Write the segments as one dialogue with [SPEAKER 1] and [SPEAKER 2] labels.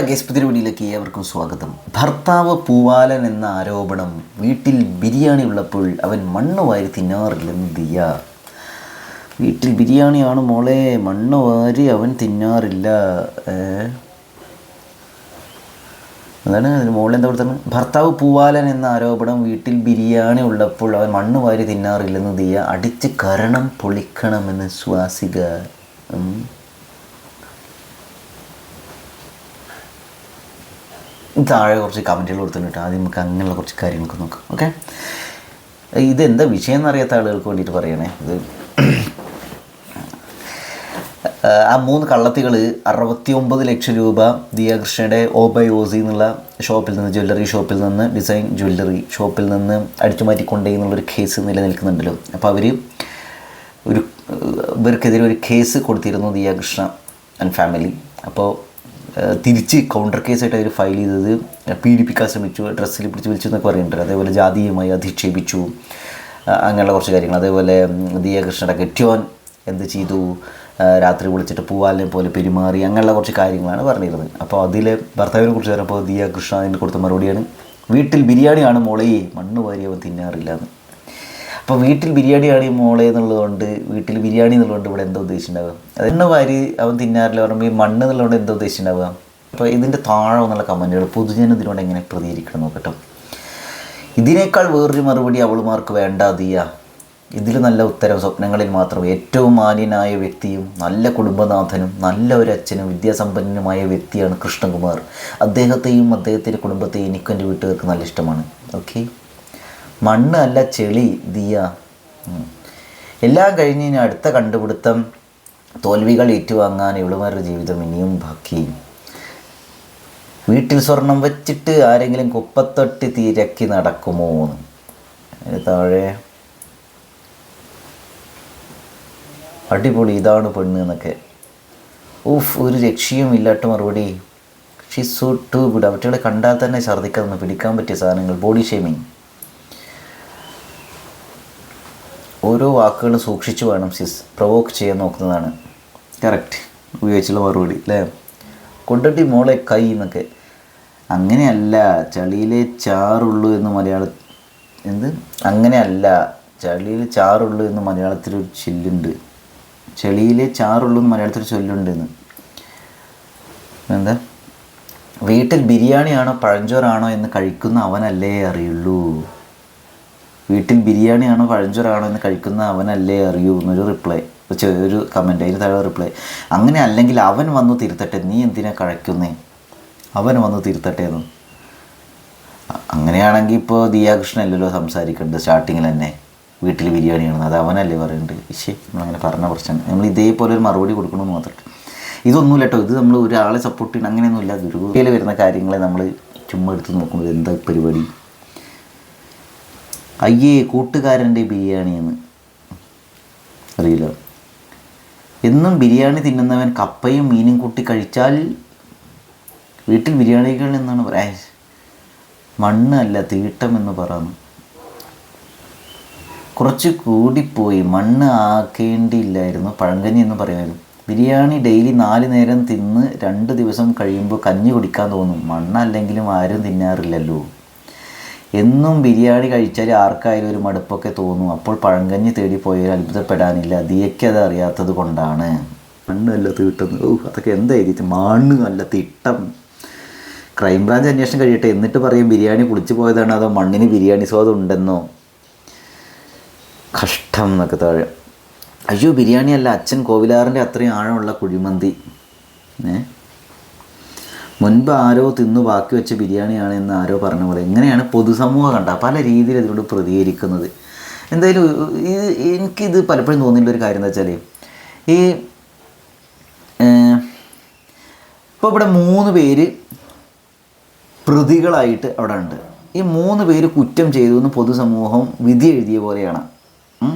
[SPEAKER 1] Guys, പുതിയ വീഡിയോയിലേക്ക് ഏവർക്കും സ്വാഗതം. ഭർത്താവ് പൂവാലൻ എന്ന ആരോപണം. വീട്ടിൽ ബിരിയാണി ഉള്ളപ്പോൾ അവൻ മണ്ണ് വാരി തിന്നാറില്ലെന്ന് ദിയ. വീട്ടിൽ ബിരിയാണിയാണ് മോളെ, മണ്ണ് വാരി അവൻ തിന്നാറില്ല. അതാണ് മോളെന്താ കൊടുത്തത്? ഭർത്താവ് പൂവാലൻ എന്ന ആരോപണം. വീട്ടിൽ ബിരിയാണി ഉള്ളപ്പോൾ അവൻ മണ്ണ് വാരി തിന്നാറില്ലെന്ന് ദിയ. അടിച്ച് കരണം പൊളിക്കണമെന്ന് ശ്വാസിക. താഴെ കുറച്ച് കമൻറ്റുകൾ കൊടുത്തിട്ട് ആദ്യം നമുക്ക് അങ്ങനെയുള്ള കുറച്ച് കാര്യങ്ങളൊക്കെ നോക്കാം. ഓക്കെ, ഇതെന്താ വിഷയം എന്നറിയാത്ത ആളുകൾക്ക് വേണ്ടിയിട്ട് പറയണേ. ഇത് ആ 3 കള്ളത്തികൾ 69 ലക്ഷം രൂപ ദിയ കൃഷ്ണയുടെ ഓബയോസി എന്നുള്ള ഷോപ്പിൽ നിന്ന്, ജ്വല്ലറി ഷോപ്പിൽ നിന്ന്, ഡിസൈൻ ജ്വല്ലറി ഷോപ്പിൽ നിന്ന് അടിച്ചുമാറ്റിക്കൊണ്ടേ എന്നുള്ളൊരു കേസ് നിലനിൽക്കുന്നുണ്ടല്ലോ. അപ്പോൾ ഇവർക്കെതിരെ ഒരു കേസ് കൊടുത്തിരുന്നു ദിയ കൃഷ്ണ ആൻഡ് ഫാമിലി. അപ്പോൾ തിരിച്ച് കൗണ്ടർ കേസായിട്ട് അവർ ഫയൽ ചെയ്തത് പീഡിപ്പിക്കാൻ ശ്രമിച്ചു, ഡ്രസ്സിൽ പിടിച്ച് വിളിച്ചു എന്നൊക്കെ പറയുന്നുണ്ട്. അതേപോലെ ജാതീയമായി അധിക്ഷേപിച്ചു, അങ്ങനെയുള്ള കുറച്ച് കാര്യങ്ങൾ. അതേപോലെ ദിയ കൃഷ്ണയുടെ കെട്ടിയോൻ എന്ത് ചെയ്തു, രാത്രി വിളിച്ചിട്ട് പൂവാലിനെ പോലെ പെരുമാറി, അങ്ങനെയുള്ള കുറച്ച് കാര്യങ്ങളാണ് പറഞ്ഞിരുന്നത്. അപ്പോൾ അതിൽ ഭർത്താവിനെ കുറിച്ച് പറഞ്ഞപ്പോൾ ദിയ കൃഷ്ണ അതിന് കൊടുത്ത മറുപടിയാണ്, വീട്ടിൽ ബിരിയാണിയാണ് മോളെ, മണ്ണ് വാരി അവൻ തിന്നാറില്ല എന്ന്. അപ്പോൾ വീട്ടിൽ ബിരിയാണിയാണ് ഈ മോളെ എന്നുള്ളതുകൊണ്ട്, വീട്ടിൽ ബിരിയാണി എന്നുള്ളതുകൊണ്ട് ഇവിടെ എന്താ ഉദ്ദേശിച്ചിട്ടുണ്ടാവുക? മണ്ണ് വാരി അവൻ തിന്നാറില്ല പറയുമ്പോൾ ഈ മണ്ണ് എന്നുള്ളതുകൊണ്ട് എന്താ ഉദ്ദേശിച്ചിട്ടുണ്ടാവുക? അപ്പോൾ ഇതിൻ്റെ താഴെ എന്നുള്ള കമൻറ്റുകൾ പൊതുജനം ഇതിനോട് എങ്ങനെ പ്രതികരിക്കണം നോക്കട്ടോ. ഇതിനേക്കാൾ വേറൊരു മറുപടി അവളുമാർക്ക് വേണ്ട ദിയ. ഇതിൽ നല്ല ഉത്തരം സ്വപ്നങ്ങളിൽ മാത്രം. ഏറ്റവും മാന്യനായ വ്യക്തിയും നല്ല കുടുംബനാഥനും നല്ല ഒരു അച്ഛനും വിദ്യാസമ്പന്നനുമായ വ്യക്തിയാണ് കൃഷ്ണകുമാർ. അദ്ദേഹത്തെയും അദ്ദേഹത്തിൻ്റെ കുടുംബത്തെയും എനിക്കും എൻ്റെ വീട്ടുകാർക്ക് നല്ല ഇഷ്ടമാണ്. ഓക്കെ, മണ്ണ് അല്ല ചെളി ദിയ. എല്ലാം കഴിഞ്ഞ് ഇനി അടുത്ത കണ്ടുപിടുത്തം, തോൽവികൾ ഏറ്റുവാങ്ങാൻ ഇവളുമാരുടെ ജീവിതം ഇനിയും ബാക്കി. വീട്ടിൽ സ്വർണം വെച്ചിട്ട് ആരെങ്കിലും കുപ്പത്തൊട്ടി തിരക്കി നടക്കുമോ? താഴെ അടിപൊളി, ഇതാണ് പെണ്ണ് എന്നൊക്കെ. ഒരു രക്ഷയും ഇല്ലാത്ത മറുപടി. She so too good. അവറ്റകളെ കണ്ടാൽ തന്നെ ഛർദ്ദിക്കാൻ പിടിക്കാൻ പറ്റിയ സാധനങ്ങൾ. Body shaming. ഓരോ വാക്കുകളും സൂക്ഷിച്ചു വേണം സിസ്. പ്രൊവോക്ക് ചെയ്യാൻ നോക്കുന്നതാണ്. കറക്റ്റ് ഉപയോഗിച്ചുള്ള മറുപടി അല്ലേ? കൊണ്ടട്ടി മോളെ കൈ എന്നൊക്കെ. അങ്ങനെയല്ല, ചളിയിലെ ചാറുള്ളൂ എന്ന് അങ്ങനെയല്ല, ചളിയിൽ ചാറുള്ളൂ എന്ന് മലയാളത്തിലൊരു ചൊല്ലുണ്ട്. ചെളിയിലെ ചാറുള്ളൂ എന്ന് മലയാളത്തിൽ ചൊല്ലുണ്ട് എന്ന്. എന്താ? വീട്ടിൽ ബിരിയാണിയാണോ പഴഞ്ചോറാണോ എന്ന് കഴിക്കുന്ന അവനല്ലേ അറിയുള്ളൂ. വീട്ടിൽ ബിരിയാണിയാണോ പഴഞ്ചോറാണോ എന്ന് കഴിക്കുന്ന അവനല്ലേ അറിയൂ എന്നൊരു റിപ്ലൈ, ഒരു കമൻറ്റ്. അതിന് താഴെ റിപ്ലൈ, അങ്ങനെ അല്ലെങ്കിൽ അവൻ വന്നു തിരുത്തട്ടെ, നീ എന്തിനാ കഴിക്കുന്നേ? അവൻ വന്നു തിരുത്തട്ടെ എന്ന്. അങ്ങനെയാണെങ്കിൽ ഇപ്പോൾ ദിയ കൃഷ്ണ അല്ലല്ലോ സംസാരിക്കേണ്ടത് സ്റ്റാർട്ടിങ്ങിൽ തന്നെ വീട്ടിൽ ബിരിയാണിയാണെന്ന്. അത് അവനല്ലേ പറയുന്നുണ്ട്. നമ്മളങ്ങനെ പറഞ്ഞ പ്രശ്നം. നമ്മൾ ഇതേപോലെ ഒരു മറുപടി കൊടുക്കണമെന്ന് മാത്രം. ഇതൊന്നുമില്ല കേട്ടോ. ഇത് നമ്മൾ ഒരാളെ സപ്പോർട്ട് ചെയ്യണം അങ്ങനെയൊന്നുമില്ല. ദുരുപയോഗത്തിൽ വരുന്ന കാര്യങ്ങളെ നമ്മൾ ചുമ്മാ എടുത്ത് നോക്കുമ്പോൾ എന്താ പരിപാടി? അയ്യേ, കൂട്ടുകാരൻ്റെ ബിരിയാണിയെന്ന് അറിയില്ല. എന്നും ബിരിയാണി തിന്നുന്നവൻ കപ്പയും മീനും കൂട്ടി കഴിച്ചാൽ വീട്ടിൽ ബിരിയാണികൾ എന്നാണ് പറയാ. മണ്ണ് അല്ല തീട്ടം എന്ന് പറയുന്നു. കുറച്ച് കൂടിപ്പോയി, മണ്ണ് ആക്കേണ്ടിയില്ലായിരുന്നു, പഴങ്കഞ്ഞി എന്ന് പറയുമായിരുന്നു. ബിരിയാണി ഡെയിലി 4 നേരം തിന്ന് 2 ദിവസം കഴിയുമ്പോൾ കഞ്ഞി കുടിക്കാൻ തോന്നും. മണ്ണല്ലെങ്കിലും ആരും തിന്നാറില്ലല്ലോ. എന്നും ബിരിയാണി കഴിച്ചാൽ ആർക്കായാലും ഒരു മടുപ്പൊക്കെ തോന്നും. അപ്പോൾ പഴങ്കഞ്ഞി തേടി പോയാൽ അത്ഭുതപ്പെടാനില്ല. ദിയയ്ക്ക് അത് അറിയാത്തത് കൊണ്ടാണ്. മണ്ണ് അല്ല തീട്ടം. അതൊക്കെ എന്തായിരിക്കും? മണ്ണ് അല്ല തിട്ടം. ക്രൈംബ്രാഞ്ച് അന്വേഷണം കഴിയട്ടെ, എന്നിട്ട് പറയും ബിരിയാണി കുളിച്ചു പോയതാണോ അതോ മണ്ണിന് ബിരിയാണി സ്വാദം ഉണ്ടെന്നോ. കഷ്ടം എന്നൊക്കെ താഴെ. അയ്യോ, ബിരിയാണി അല്ല, അച്ഛൻ കോവിലാറിൻ്റെ അത്രയും ആഴമുള്ള കുഴിമന്തി. മുൻപ് ആരോ തിന്നു ബാക്കി വെച്ച ബിരിയാണിയാണ് എന്ന് ആരോ പറഞ്ഞ പോലെ. എങ്ങനെയാണ് പൊതുസമൂഹം കണ്ട പല രീതിയിൽ ഇതിനോട് പ്രതികരിക്കുന്നത്? എന്തായാലും എനിക്കിത് പലപ്പോഴും തോന്നിയിട്ടുള്ളൊരു കാര്യം എന്താ വെച്ചാൽ, ഇപ്പോൾ ഇവിടെ 3 പേര് പ്രതികളായിട്ട് അവിടെ ഉണ്ട്. ഈ 3 പേര് കുറ്റം ചെയ്തു എന്ന് പൊതുസമൂഹം വിധി എഴുതിയ പോലെയാണ്.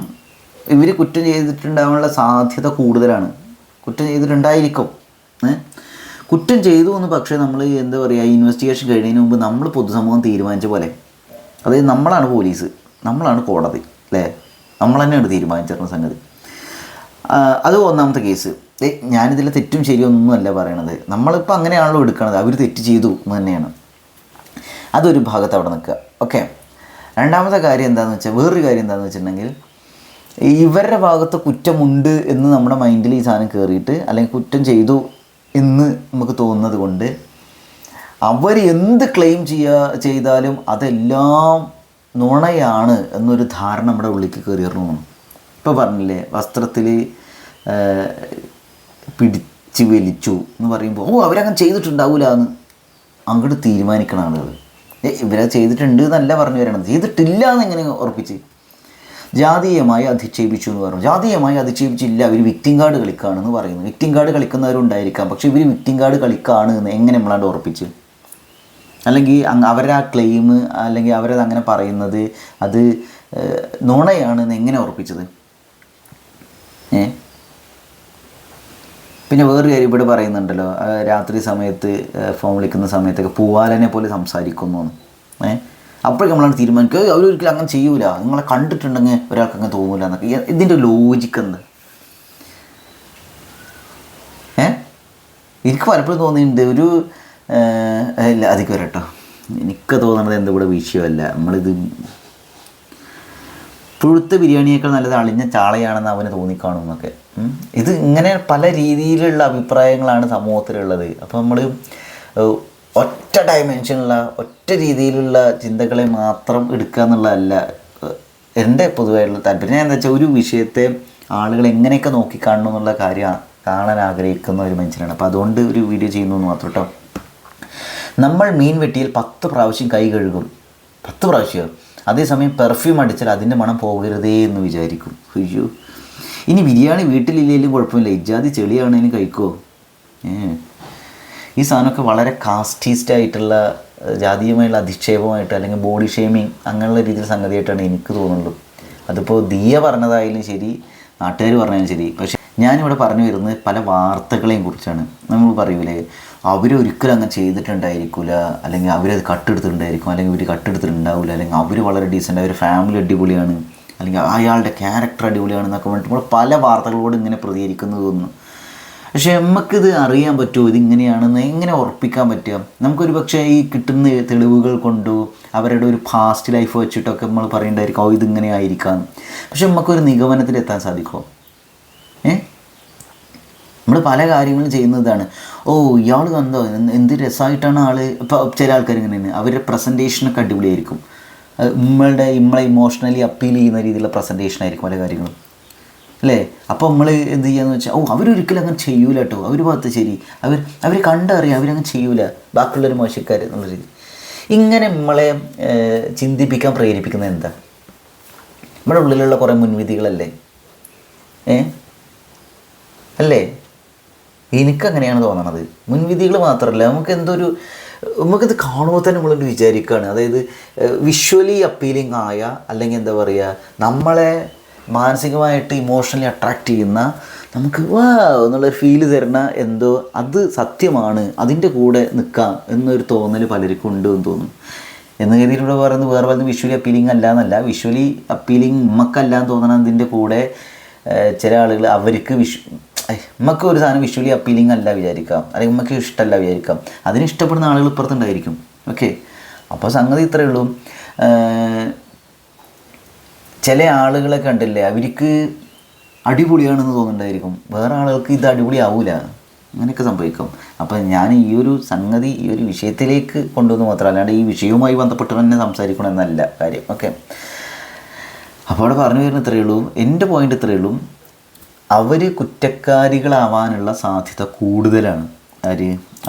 [SPEAKER 1] ഇവർ കുറ്റം ചെയ്തിട്ടുണ്ടാകാനുള്ള സാധ്യത കൂടുതലാണ്. കുറ്റം ചെയ്തിട്ടുണ്ടായിരിക്കും. കുറ്റം ചെയ്തു എന്ന്. പക്ഷേ നമ്മൾ എന്താ പറയുക, ഇൻവെസ്റ്റിഗേഷൻ കഴിയുന്നതിന് മുമ്പ് നമ്മൾ പൊതുസമൂഹം തീരുമാനിച്ച പോലെ, അതായത് നമ്മളാണ് പോലീസ്, നമ്മളാണ് കോടതി അല്ലേ, നമ്മൾ തന്നെയാണ് തീരുമാനിച്ചിരുന്ന സംഗതി. അത് ഒന്നാമത്തെ കേസ്. ഞാനിതിൽ തെറ്റും ശരിയൊന്നുമല്ല പറയണത്, നമ്മളിപ്പോൾ അങ്ങനെയാണല്ലോ എടുക്കണത്, അവർ തെറ്റ് ചെയ്തു എന്ന് തന്നെയാണ്. അതൊരു ഭാഗത്ത് അവിടെ നിൽക്കുക. ഓക്കെ. രണ്ടാമത്തെ കാര്യം എന്താണെന്ന് വെച്ചാൽ, വേറൊരു കാര്യം എന്താണെന്ന് വെച്ചിട്ടുണ്ടെങ്കിൽ, ഇവരുടെ ഭാഗത്ത് കുറ്റമുണ്ട് എന്ന് നമ്മുടെ മൈൻഡിൽ ഈ സാധനം കയറിയിട്ട്, അല്ലെങ്കിൽ കുറ്റം ചെയ്തു എന്ന് നമുക്ക് തോന്നുന്നത് കൊണ്ട് അവർ എന്ത് ക്ലെയിം ചെയ്താലും അതെല്ലാം നുണയാണ് എന്നൊരു ധാരണ നമ്മുടെ ഉള്ളിലേക്ക് കയറിയിരുന്നു. ഇപ്പോൾ പറഞ്ഞില്ലേ, വസ്ത്രത്തിൽ പിടിച്ച് വലിച്ചു എന്ന് പറയുമ്പോൾ അവരങ്ങനെ ചെയ്തിട്ടുണ്ടാവില്ല എന്ന് അങ്ങോട്ട് തീരുമാനിക്കണം ആളുകൾ. ഇവരത് ചെയ്തിട്ടുണ്ട് എന്നല്ല പറഞ്ഞു വരണം, ചെയ്തിട്ടില്ല എന്നെങ്ങനെ ഉറപ്പിച്ച്. ജാതീയമായി അധിക്ഷേപിച്ചു എന്ന് പറഞ്ഞു. ജാതീയമായി അധിക്ഷേപിച്ചില്ല, അവർ വിക്ടിം കാർഡ് കളിക്കുകയാണെന്ന് പറയുന്നു. വിക്ടിം കാർഡ് കളിക്കുന്നവരുണ്ടായിരിക്കാം, പക്ഷേ ഇവർ വിക്ടിം കാർഡ് കളിക്കുകയാണ് എന്ന് എങ്ങനെ നമ്മളാണ്ട് ഉറപ്പിച്ച്? അല്ലെങ്കിൽ അവരുടെ ആ ക്ലെയിം, അല്ലെങ്കിൽ അവരത് അങ്ങനെ പറയുന്നത് അത് നുണയാണെന്ന് എങ്ങനെ ഉറപ്പിച്ചത്? പിന്നെ വേറൊരു കാര്യം ഇവിടെ പറയുന്നുണ്ടല്ലോ, രാത്രി സമയത്ത് ഫോൺ വിളിക്കുന്ന സമയത്തൊക്കെ പൂവാലനെ പോലെ സംസാരിക്കുന്നു. അപ്പോഴേക്കും നമ്മളാണ് തീരുമാനിക്കുക അവരൊരിക്കലും അങ്ങനെ ചെയ്യൂല, നിങ്ങളെ കണ്ടിട്ടുണ്ടെങ്കിൽ ഒരാൾക്ക് അങ്ങനെ തോന്നൂല എന്നൊക്കെ. ഇതിൻ്റെ ലോജിക്ക് എന്താ? എനിക്ക് പലപ്പോഴും തോന്നിയിട്ടുണ്ട് ഒരു ഇല്ല അധികം വരട്ടോ, എനിക്ക് തോന്നണത് എന്താ ഇവിടെ വിഷയമല്ല, നമ്മളിത് പുഴുത്ത ബിരിയാണിയേക്കാൾ നല്ലത് അളിഞ്ഞ ചാളയാണെന്ന് അവന് തോന്നിക്കാണും എന്നൊക്കെ. ഇത് ഇങ്ങനെ പല രീതിയിലുള്ള അഭിപ്രായങ്ങളാണ് സമൂഹത്തിലുള്ളത്. അപ്പോൾ നമ്മൾ ഒറ്റ ഡയമെൻഷനുള്ള ഒറ്റ രീതിയിലുള്ള ചിന്തകളെ മാത്രം എടുക്കുക എന്നുള്ളതല്ല എൻ്റെ പൊതുവായിട്ടുള്ള താല്പര്യം. ഞാൻ എന്താ വെച്ചാൽ, ഒരു വിഷയത്തെ ആളുകൾ എങ്ങനെയൊക്കെ നോക്കിക്കാണണം എന്നുള്ള കാര്യം കാണാൻ ആഗ്രഹിക്കുന്ന ഒരു മനുഷ്യനാണ്. അപ്പോൾ അതുകൊണ്ട് ഒരു വീഡിയോ ചെയ്യുന്നു എന്ന് മാത്രം കേട്ടോ. നമ്മൾ മീൻ വെട്ടിയാൽ 10 പ്രാവശ്യം കൈ കഴുകും, 10 പ്രാവശ്യം. അതേസമയം പെർഫ്യൂം അടിച്ചാൽ അതിൻ്റെ മണം പോകരുതേ എന്ന് വിചാരിക്കും. അയ്യോ, ഇനി ബിരിയാണി വീട്ടിലില്ലെങ്കിലും കുഴപ്പമില്ല, ഇജാതി ചെളിയാണെങ്കിലും കഴിക്കുമോ? ഈ സാധനമൊക്കെ വളരെ കാസ്റ്റീസ്റ്റായിട്ടുള്ള ജാതീയമായുള്ള അധിക്ഷേപമായിട്ട്, അല്ലെങ്കിൽ ബോഡി ഷേമിങ് അങ്ങനെയുള്ള രീതിയിൽ സംഗതിയായിട്ടാണ് എനിക്ക് തോന്നുള്ളൂ. അതിപ്പോൾ ദിയ പറഞ്ഞതായാലും ശരി, നാട്ടുകാർ പറഞ്ഞാലും ശരി. പക്ഷേ ഞാനിവിടെ പറഞ്ഞു വരുന്നത് പല വാർത്തകളെയും കുറിച്ചാണ്. നമ്മൾ പറയൂലേ, അവരൊരിക്കലും അങ്ങനെ ചെയ്തിട്ടുണ്ടായിരിക്കില്ല, അല്ലെങ്കിൽ അവരത് കട്ടെടുത്തിട്ടുണ്ടായിരിക്കും, അല്ലെങ്കിൽ ഇവർ കട്ടെടുത്തിട്ടുണ്ടാവില്ല, അല്ലെങ്കിൽ അവർ വളരെ ഡീസൻ്റ്, അവർ ഫാമിലി അടിപൊളിയാണ്, അല്ലെങ്കിൽ അയാളുടെ ക്യാരക്ടർ അടിപൊളിയാണെന്നൊക്കെ പറഞ്ഞിട്ട് നമ്മൾ പല വാർത്തകളോട് ഇങ്ങനെ പ്രതികരിക്കുന്നത് തോന്നുന്നു. പക്ഷേ നമുക്കിത് അറിയാൻ പറ്റുമോ, ഇതിങ്ങനെയാണെന്ന് എങ്ങനെ ഉറപ്പിക്കാൻ പറ്റുക? നമുക്കൊരു പക്ഷേ ഈ കിട്ടുന്ന തെളിവുകൾ കൊണ്ടോ അവരുടെ ഒരു പാസ്റ്റ് ലൈഫ് വെച്ചിട്ടൊക്കെ നമ്മൾ പറയേണ്ടായിരിക്കും ഇതിങ്ങനെ ആയിരിക്കാം. പക്ഷെ നമുക്കൊരു നിഗമനത്തിലെത്താൻ സാധിക്കുമോ? നമ്മൾ പല കാര്യങ്ങളും ചെയ്യുന്നതാണ്. ഇയാൾ കണ്ടോ എന്ത് രസമായിട്ടാണ് ആൾ. ഇപ്പോൾ ചില ആൾക്കാർ ഇങ്ങനെയാണ്, അവരുടെ പ്രസൻറ്റേഷനൊക്കെ അടിപൊളിയായിരിക്കും, നമ്മളെ ഇമോഷണലി അപ്പീൽ ചെയ്യുന്ന രീതിയിലുള്ള പ്രസൻറ്റേഷൻ ആയിരിക്കും പല കാര്യങ്ങളും, അല്ലേ? അപ്പോൾ നമ്മൾ എന്ത് ചെയ്യാന്ന് വെച്ചാൽ, അവരൊരിക്കലും അങ്ങനെ ചെയ്യൂല കേട്ടോ, അവർ ഭാഗത്ത് ശരി, അവർ കണ്ടറിയാം, അവരങ്ങനെ ചെയ്യൂല, ബാക്കിയുള്ളൊരു മോശക്കാർ എന്നുള്ള രീതി. ഇങ്ങനെ നമ്മളെ ചിന്തിപ്പിക്കാൻ പ്രേരിപ്പിക്കുന്നത് എന്താ? നമ്മുടെ ഉള്ളിലുള്ള കുറേ മുൻവിധികളല്ലേ? അല്ലേ? എനിക്കങ്ങനെയാണ് തോന്നണത്. മുൻവിധികൾ മാത്രമല്ല, നമുക്കിത് കാണുമ്പോൾ തന്നെ നമ്മളൊരു വിചാരിക്കുകയാണ്. അതായത് വിഷ്വലി അപ്പീലിംഗ് ആയ, അല്ലെങ്കിൽ എന്താ പറയുക, നമ്മളെ മാനസികമായിട്ട് ഇമോഷണലി അട്രാക്റ്റ് ചെയ്യുന്ന, നമുക്ക് എന്നുള്ളൊരു ഫീല് തരുന്ന എന്തോ അത് സത്യമാണ്, അതിൻ്റെ കൂടെ നിൽക്കാം എന്നൊരു തോന്നൽ പലർക്കും ഉണ്ട് എന്ന് തോന്നുന്നു. എന്ന് കരുതിയിലൂടെ പറയുന്നത് വേറെ പറയുന്നത് വിഷ്വലി അപ്പീലിംഗ് അല്ല എന്നല്ല. വിഷ്വലി അപ്പീലിംഗ് നമുക്കല്ല എന്ന് തോന്നണതിൻ്റെ കൂടെ ചില ആളുകൾ അവർക്ക് നമുക്ക് ഒരു സാധനം വിഷ്വലി അപ്പീലിംഗ് അല്ല വിചാരിക്കാം, അല്ലെങ്കിൽ നമുക്ക് ഇഷ്ടമല്ല വിചാരിക്കാം, അതിന് ഇഷ്ടപ്പെടുന്ന ആളുകൾ ഇപ്പുറത്തുണ്ടായിരിക്കും. ഓക്കെ, അപ്പോൾ സംഗതി ഇത്രയേ ഉള്ളൂ. ചില ആളുകളെ കണ്ടില്ലേ, അവർക്ക് അടിപൊളിയാണെന്ന് തോന്നുന്നുണ്ടായിരിക്കും, വേറെ ആളുകൾക്ക് ഇത് അടിപൊളിയാവില്ല, അങ്ങനെയൊക്കെ സംഭവിക്കും. അപ്പോൾ ഞാൻ ഈ ഒരു സംഗതി ഈ ഒരു വിഷയത്തിലേക്ക് കൊണ്ടുവന്ന് മാത്രമല്ല, അല്ലാണ്ട് ഈ വിഷയവുമായി ബന്ധപ്പെട്ട് തന്നെ സംസാരിക്കണം എന്നല്ല കാര്യം. ഓക്കെ, അപ്പോൾ അവിടെ പറഞ്ഞു വരുന്ന ഇത്രയേ ഉള്ളൂ. എൻ്റെ പോയിൻ്റ് ഇത്രയേ ഉള്ളൂ. അവർ കുറ്റക്കാരികളാവാനുള്ള സാധ്യത കൂടുതലാണ്.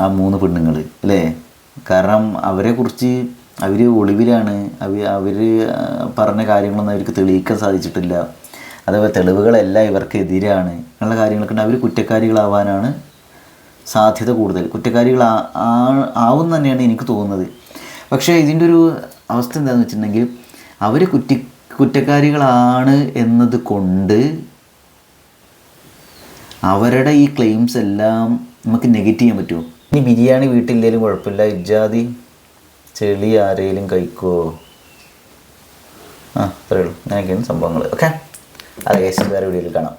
[SPEAKER 1] ആ 3 പെണ്ണുങ്ങൾ, അല്ലേ? കാരണം അവരെക്കുറിച്ച് അവർ ഒളിവിലാണ്, അവർ പറഞ്ഞ കാര്യങ്ങളൊന്നും അവർക്ക് തെളിയിക്കാൻ സാധിച്ചിട്ടില്ല, അതേപോലെ തെളിവുകളെല്ലാം ഇവർക്കെതിരാണ് എന്നുള്ള കാര്യങ്ങളൊക്കെ അവർ കുറ്റക്കാരികളാവാനാണ് സാധ്യത കൂടുതൽ. ആവും തന്നെയാണ് എനിക്ക് തോന്നുന്നത്. പക്ഷേ ഇതിൻ്റെ ഒരു അവസ്ഥ എന്താണെന്ന് വെച്ചിട്ടുണ്ടെങ്കിൽ, അവർ കുറ്റക്കാരികളാണ് എന്നത് കൊണ്ട് അവരുടെ ഈ ക്ലെയിംസ് എല്ലാം നമുക്ക് നെഗറ്റ് ചെയ്യാൻ പറ്റുമോ? ഇനി ബിരിയാണി വീട്ടിലേലും കുഴപ്പമില്ല, ഇജാതി ചെളി ആരെങ്കിലും കഴിക്കുമോ? അത്രയേ ഉള്ളൂ. അങ്ങനെയൊക്കെയാണ് സംഭവങ്ങൾ. ഓക്കെ, അത് വേറെ വീഡിയോയിൽ കാണാം.